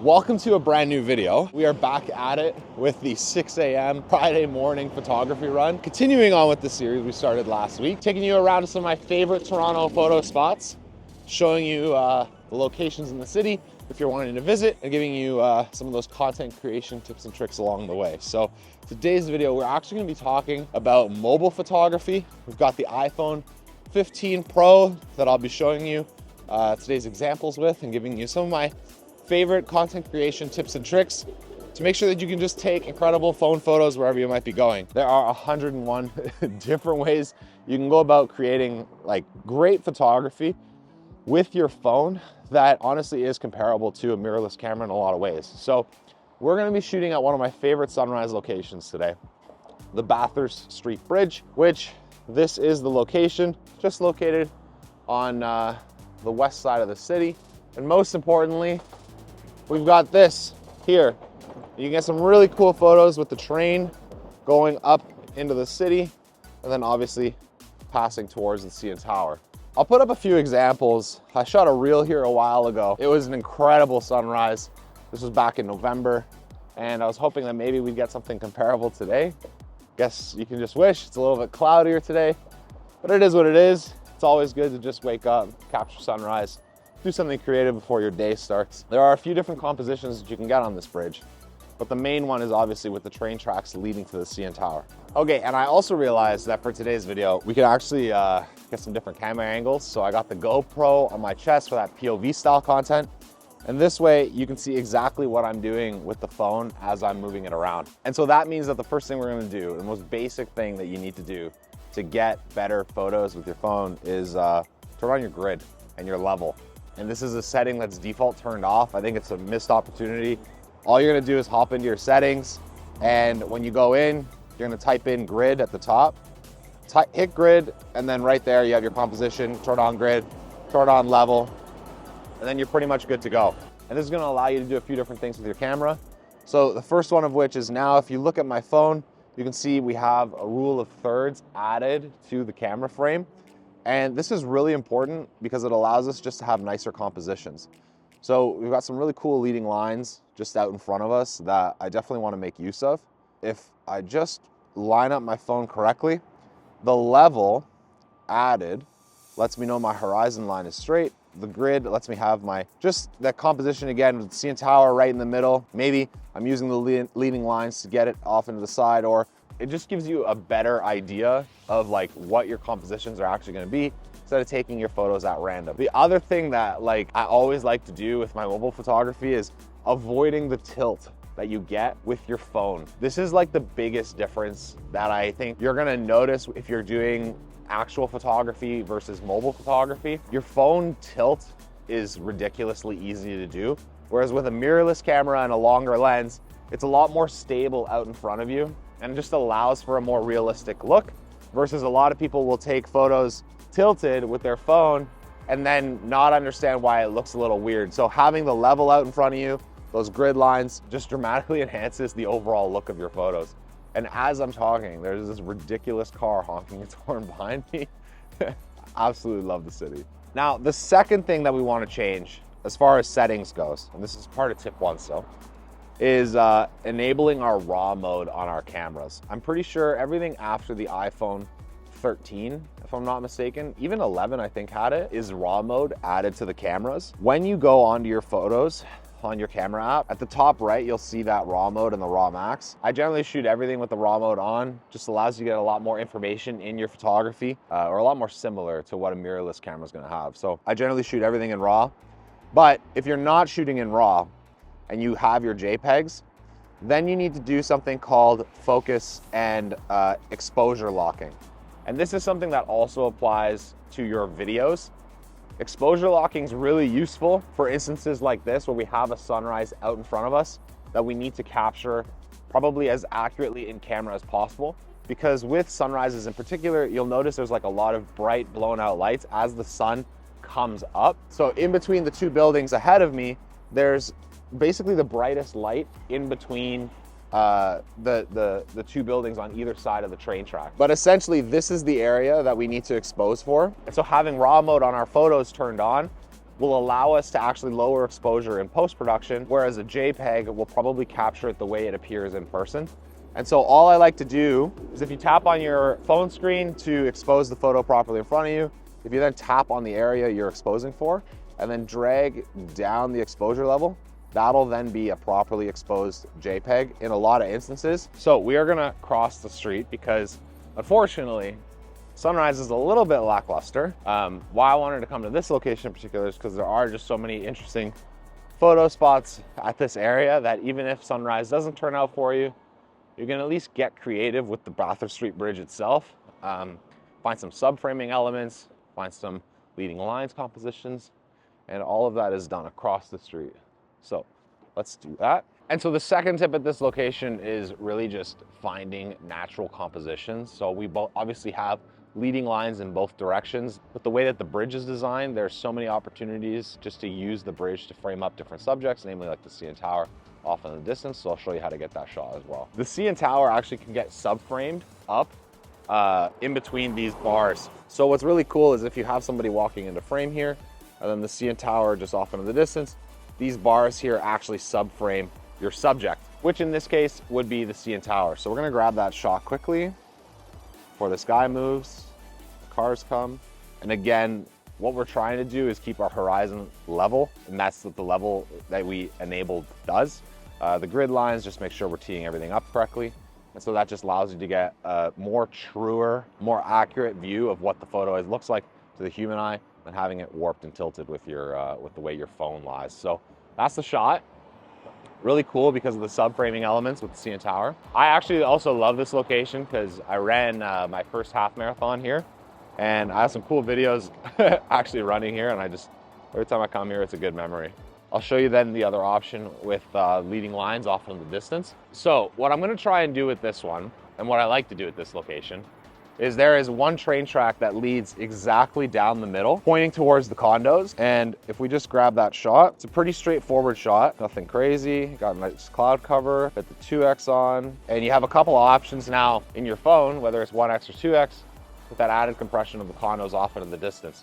Welcome to a brand new video. We are back at it with the 6 a.m. Friday morning photography run. Continuing on with the series we started last week, taking you around to some of my favorite Toronto photo spots, showing you the locations in the city if you're wanting to visit, and giving you some of those content creation tips and tricks along the way. So today's video, we're actually gonna be talking about mobile photography. We've got the iPhone 15 Pro that I'll be showing you today's examples with, and giving you some of my favorite content creation tips and tricks to make sure that you can just take incredible phone photos wherever you might be going. There are 101 different ways you can go about creating like great photography with your phone that honestly is comparable to a mirrorless camera in a lot of ways. So we're gonna be shooting at one of my favorite sunrise locations today, the Bathurst Street Bridge, which this is the location, just located on the west side of the city. And most importantly, we've got this here. You can get some really cool photos with the train going up into the city and then obviously passing towards the CN Tower. I'll put up a few examples. I shot a reel here a while ago. It was an incredible sunrise. This was back in November, and I was hoping that maybe we'd get something comparable today. Guess you can just wish. It's a little bit cloudier today, but it is what it is. It's always good to just wake up, capture sunrise, do something creative before your day starts. There are a few different compositions that you can get on this bridge, but the main one is obviously with the train tracks leading to the CN Tower. Okay, and I also realized that for today's video, we could actually get some different camera angles. So I got the GoPro on my chest for that POV style content. And this way you can see exactly what I'm doing with the phone as I'm moving it around. And so that means that the first thing we're gonna do, the most basic thing that you need to do to get better photos with your phone is turn on your grid and your level. And this is a setting that's default turned off. I think it's a missed opportunity. All you're gonna do is hop into your settings, and when you go in, you're gonna type in grid at the top, hit grid, and then right there you have your composition, turn on grid, turn on level, and then you're pretty much good to go. And this is gonna allow you to do a few different things with your camera. So the first one of which is now, if you look at my phone, you can see we have a rule of thirds added to the camera frame. And this is really important because it allows us just to have nicer compositions. So we've got some really cool leading lines just out in front of us that I definitely want to make use of. If I just line up my phone correctly, the level added lets me know my horizon line is straight. The grid lets me have my, just that composition again with the CN Tower right in the middle. Maybe I'm using the leading lines to get it off into the side, or it just gives you a better idea of like what your compositions are actually gonna be instead of taking your photos at random. The other thing that like I always like to do with my mobile photography is avoiding the tilt that you get with your phone. This is like the biggest difference that I think you're gonna notice if you're doing actual photography versus mobile photography. Your phone tilt is ridiculously easy to do, whereas with a mirrorless camera and a longer lens, it's a lot more stable out in front of you and just allows for a more realistic look, versus a lot of people will take photos tilted with their phone and then not understand why it looks a little weird. So having the level out in front of you, those grid lines, just dramatically enhances the overall look of your photos. And as I'm talking, there's this ridiculous car honking its horn behind me. Absolutely love the city. Now, the second thing that we want to change as far as settings goes, and this is part of tip one, so, is enabling our RAW mode on our cameras. I'm pretty sure everything after the iPhone 13, if I'm not mistaken, even 11 I think had it, is RAW mode added to the cameras. When you go onto your photos on your camera app, at the top right, you'll see that RAW mode and the RAW max. I generally shoot everything with the RAW mode on, just allows you to get a lot more information in your photography, or a lot more similar to what a mirrorless camera is gonna have. So I generally shoot everything in RAW, but if you're not shooting in RAW and you have your JPEGs, then you need to do something called focus and exposure locking. And this is something that also applies to your videos. Exposure locking is really useful for instances like this where we have a sunrise out in front of us that we need to capture probably as accurately in camera as possible. Because with sunrises in particular, you'll notice there's like a lot of bright blown out lights as the sun comes up. So in between the two buildings ahead of me, there's basically the brightest light in between the two buildings on either side of the train track. But essentially, this is the area that we need to expose for. And so having RAW mode on our photos turned on will allow us to actually lower exposure in post-production, whereas a JPEG will probably capture it the way it appears in person. And so all I like to do is if you tap on your phone screen to expose the photo properly in front of you, if you then tap on the area you're exposing for, and then drag down the exposure level, that'll then be a properly exposed JPEG in a lot of instances. So we are gonna cross the street because unfortunately, sunrise is a little bit lackluster. Why I wanted to come to this location in particular is because there are just so many interesting photo spots at this area that even if sunrise doesn't turn out for you, you can at least get creative with the Bathurst Street Bridge itself. Find some subframing elements, find some leading lines compositions, and all of that is done across the street. So let's do that. And so the second tip at this location is really just finding natural compositions. So we both obviously have leading lines in both directions, but the way that the bridge is designed, there's so many opportunities just to use the bridge to frame up different subjects, namely like the CN Tower off in the distance. So I'll show you how to get that shot as well. The CN Tower actually can get subframed up in between these bars. So what's really cool is if you have somebody walking into frame here, and then the CN Tower just off into the distance, these bars here actually subframe your subject, which in this case would be the CN Tower. So we're gonna grab that shot quickly before this guy moves, cars come. And again, what we're trying to do is keep our horizon level, and that's what the level that we enabled does. The grid lines, just make sure we're teeing everything up correctly. And so that just allows you to get a more truer, more accurate view of what the photo looks like to the human eye than having it warped and tilted with with the way your phone lies. So that's the shot. Really cool because of the subframing elements with the CN Tower. I actually also love this location because I ran my first half marathon here, and I have some cool videos actually running here, and every time I come here, it's a good memory. I'll show you then the other option with leading lines off in the distance. So what I'm gonna try and do with this one, and what I like to do at this location, is there is one train track that leads exactly down the middle, pointing towards the condos. And if we just grab that shot, it's a pretty straightforward shot, nothing crazy. Got a nice cloud cover, put the 2X on, and you have a couple of options now in your phone, whether it's 1X or 2X, with that added compression of the condos off into the distance.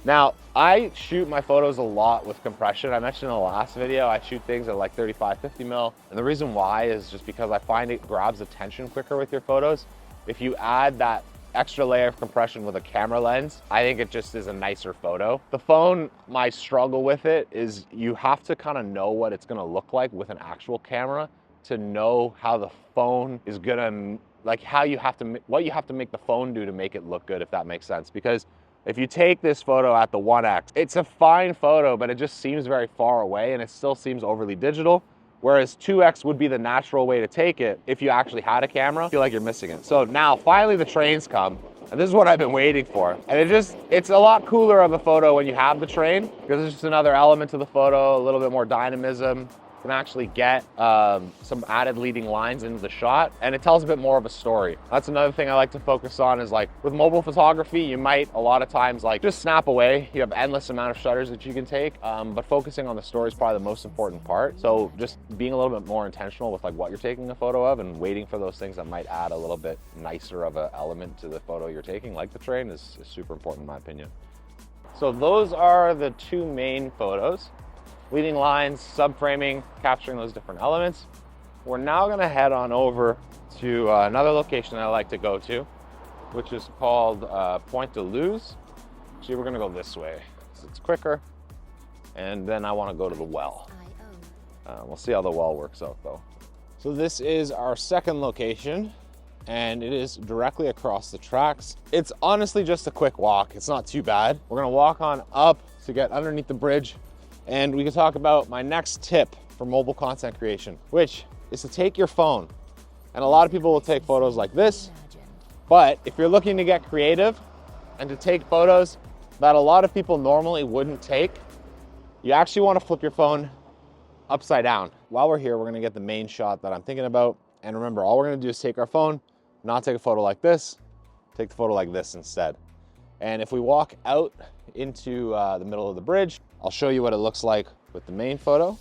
Now, I shoot my photos a lot with compression. I mentioned in the last video, I shoot things at like 35, 50 mil. And the reason why is just because I find it grabs attention quicker with your photos. If you add that extra layer of compression with a camera lens, I think it just is a nicer photo. The phone, my struggle with it is you have to kind of know what it's gonna look like with an actual camera to know how the phone is gonna, like what you have to make the phone do to make it look good, if that makes sense. Because if you take this photo at the 1X, it's a fine photo, but it just seems very far away and it still seems overly digital. Whereas 2X would be the natural way to take it if you actually had a camera. I feel like you're missing it. So now finally the trains come, and this is what I've been waiting for. And it's a lot cooler of a photo when you have the train, because it's just another element to the photo, a little bit more dynamism. You can actually get some added leading lines into the shot, and it tells a bit more of a story. That's another thing I like to focus on is like with mobile photography, you might a lot of times like just snap away. You have endless amount of shutters that you can take, but focusing on the story is probably the most important part. So just being a little bit more intentional with like what you're taking a photo of and waiting for those things that might add a little bit nicer of an element to the photo you're taking, like the train, is super important in my opinion. So those are the two main photos. Leading lines, subframing, capturing those different elements. We're now gonna head on over to another location I like to go to, which is called Point de Luz. Actually, we're gonna go this way, so it's quicker. And then I wanna go to the well. We'll see how the well works out though. So this is our second location, and it is directly across the tracks. It's honestly just a quick walk. It's not too bad. We're gonna walk on up to get underneath the bridge, and we can talk about my next tip for mobile content creation, which is to take your phone. And a lot of people will take photos like this, but if you're looking to get creative and to take photos that a lot of people normally wouldn't take, you actually want to flip your phone upside down. While we're here, we're gonna get the main shot that I'm thinking about. And remember, all we're gonna do is take our phone, not take a photo like this, take the photo like this instead. And if we walk out into the middle of the bridge, I'll show you what it looks like with the main photo,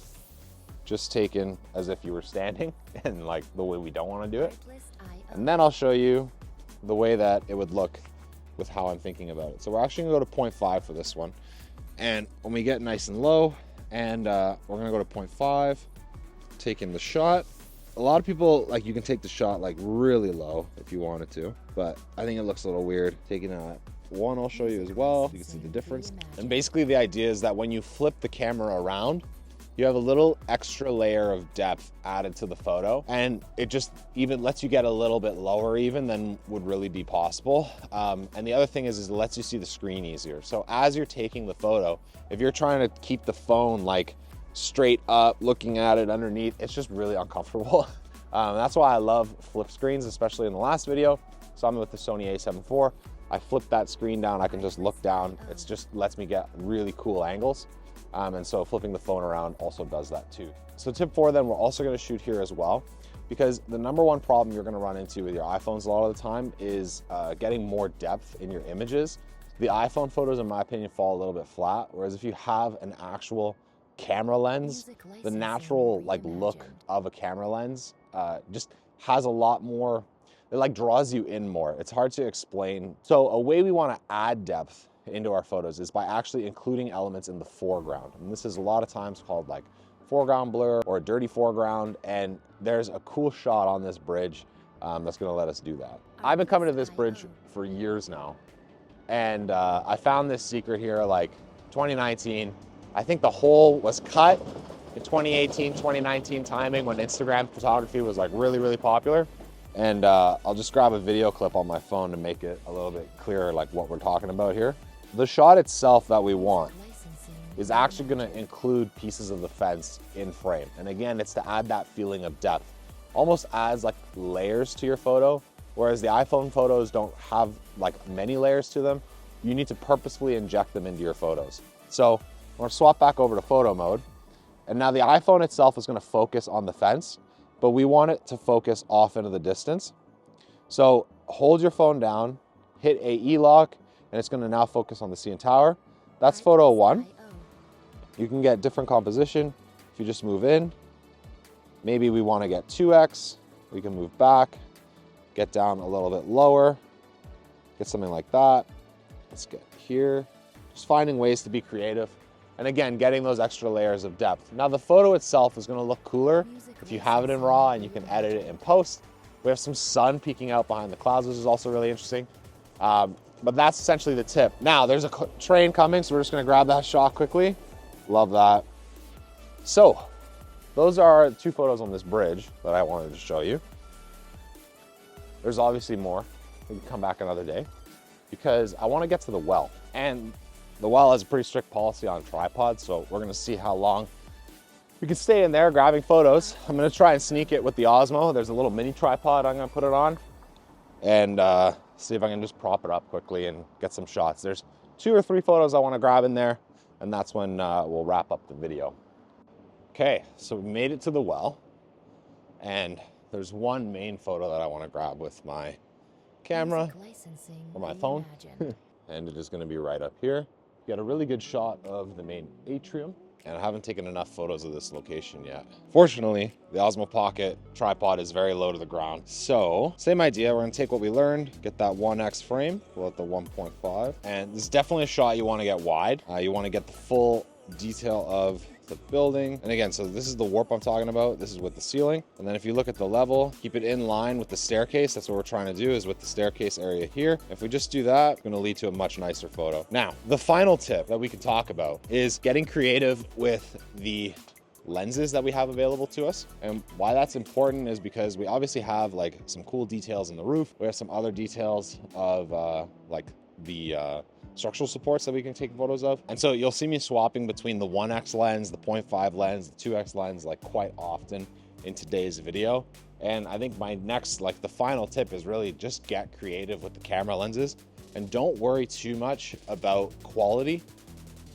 just taken as if you were standing and like the way we don't want to do it. And then I'll show you the way that it would look with how I'm thinking about it. So we're actually gonna go to 0.5 for this one. And when we get nice and low, and we're gonna go to 0.5, taking the shot. A lot of people, like, you can take the shot like really low if you wanted to, but I think it looks a little weird. Taking a 1, I'll show you as well. You can see the difference. And basically the idea is that when you flip the camera around, you have a little extra layer of depth added to the photo, and it just even lets you get a little bit lower even than would really be possible. And the other thing is it lets you see the screen easier. So as you're taking the photo, if you're trying to keep the phone like straight up, looking at it underneath, it's just really uncomfortable. That's why I love flip screens, especially in the last video. So I'm with the Sony a7 IV. I flip that screen down, I can just look down. It just lets me get really cool angles. And so flipping the phone around also does that too. So tip 4 then, we're also gonna shoot here as well, because the number one problem you're gonna run into with your iPhones a lot of the time is getting more depth in your images. The iPhone photos, in my opinion, fall a little bit flat, whereas if you have an actual camera lens, the natural like look of a camera lens just has a lot more, it like draws you in more. It's hard to explain. So a way we wanna add depth into our photos is by actually including elements in the foreground. And this is a lot of times called like foreground blur or a dirty foreground. And there's a cool shot on this bridge that's gonna let us do that. I've been coming to this bridge for years now. And I found this secret here like 2019. I think the hole was cut in 2018, 2019 timing when Instagram photography was like really, really popular. And I'll just grab a video clip on my phone to make it a little bit clearer like what we're talking about here. The shot itself that we want is actually gonna include pieces of the fence in frame. And again, it's to add that feeling of depth. Almost adds like layers to your photo, whereas the iPhone photos don't have like many layers to them. You need to purposefully inject them into your photos. So I'm gonna swap back over to photo mode. And now the iPhone itself is gonna focus on the fence, but we want it to focus off into the distance. So hold your phone down, hit AE lock, and it's gonna now focus on the CN Tower. That's photo 1. You can get different composition if you just move in. Maybe we wanna get 2x, we can move back, get down a little bit lower, get something like that. Let's get here. Just finding ways to be creative. And again, getting those extra layers of depth. Now the photo itself is gonna look cooler if you have it in RAW and you can edit it in post. We have some sun peeking out behind the clouds, which is also really interesting. But that's essentially the tip. Now there's a train coming, so we're just gonna grab that shot quickly. Love that. So those are 2 photos on this bridge that I wanted to show you. There's obviously more. We can come back another day because I wanna get to the well. And the well has a pretty strict policy on tripods, so we're gonna see how long we can stay in there grabbing photos. I'm gonna try and sneak it with the Osmo. There's a little mini tripod I'm gonna put it on and see if I can just prop it up quickly and get some shots. There's 2 or 3 photos I wanna grab in there, and that's when we'll wrap up the video. Okay, so we made it to the well, and there's one main photo that I wanna grab with my camera or my phone, and it is gonna be right up here. Get a really good shot of the main atrium, and I haven't taken enough photos of this location yet. Fortunately, the Osmo Pocket tripod is very low to the ground. So, same idea, we're gonna take what we learned, get that 1x frame, pull out the 1.5, and this is definitely a shot you wanna get wide. You wanna get the full detail of the building. And again, so this is the warp I'm talking about. This is with the ceiling. And then if you look at the level, keep it in line with the staircase. That's what we're trying to do, is with the staircase area here. If we just do that, it's gonna lead to a much nicer photo. Now, the final tip that we can talk about is getting creative with the lenses that we have available to us. And why that's important is because we obviously have like some cool details in the roof. We have some other details of like the structural supports that we can take photos of. And so you'll see me swapping between the 1x lens, the 0.5 lens, the 2x lens like quite often in today's video. And I think my next, like the final tip is really just get creative with the camera lenses and don't worry too much about quality.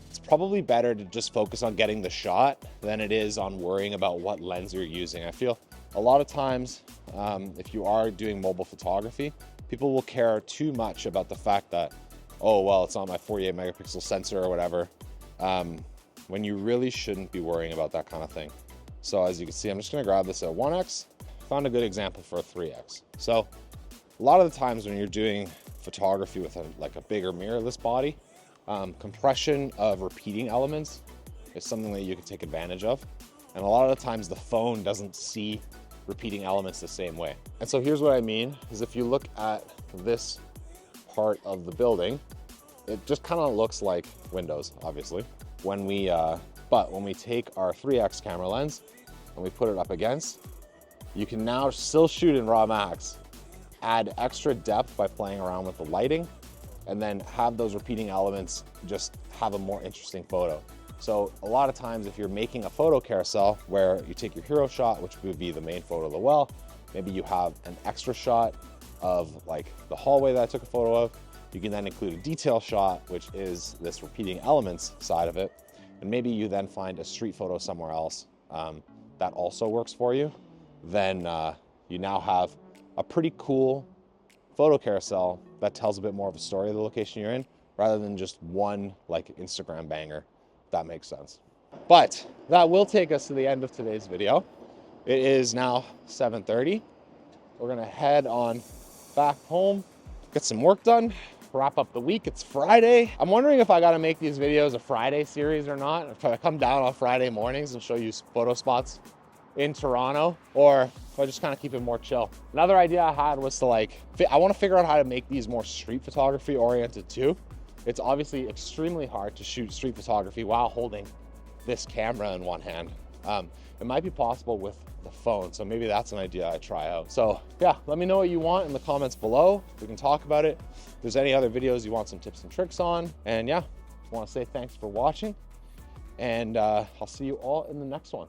It's probably better to just focus on getting the shot than it is on worrying about what lens you're using. I feel a lot of times, if you are doing mobile photography, people will care too much about the fact that, oh, well, it's not my 48 megapixel sensor or whatever, when you really shouldn't be worrying about that kind of thing. So as you can see, I'm just gonna grab this at 1x. Found a good example for a 3x. So a lot of the times when you're doing photography with like a bigger mirrorless body, Compression of repeating elements is something that you can take advantage of. And a lot of the times the phone doesn't see repeating elements the same way. And so here's what I mean, is if you look at this part of the building, it just kind of looks like windows, obviously. But when we take our 3x camera lens and we put it up against, you can now still shoot in RAW max, add extra depth by playing around with the lighting, and then have those repeating elements just have a more interesting photo. So a lot of times if you're making a photo carousel where you take your hero shot, which would be the main photo of the well, maybe you have an extra shot of like the hallway that I took a photo of. You can then include a detail shot, which is this repeating elements side of it. And maybe you then find a street photo somewhere else that also works for you. Then you now have a pretty cool photo carousel that tells a bit more of a story of the location you're in, rather than just one like Instagram banger, if that makes sense. But that will take us to the end of today's video. It is now 7:30. We're gonna head on back home, get some work done, wrap up the week. It's Friday. I'm wondering if I gotta make these videos a Friday series or not. If I come down on Friday mornings and show you photo spots in Toronto, or if I just kind of keep it more chill. Another idea I had was to I want to figure out how to make these more street photography oriented too. It's obviously extremely hard to shoot street photography while holding this camera in one hand. It might be possible with the phone, so maybe that's an idea I try out. So yeah, let me know what you want in the comments below. We can talk about it. If there's any other videos you want some tips and tricks on. And yeah, just want to say thanks for watching, and I'll see you all in the next one.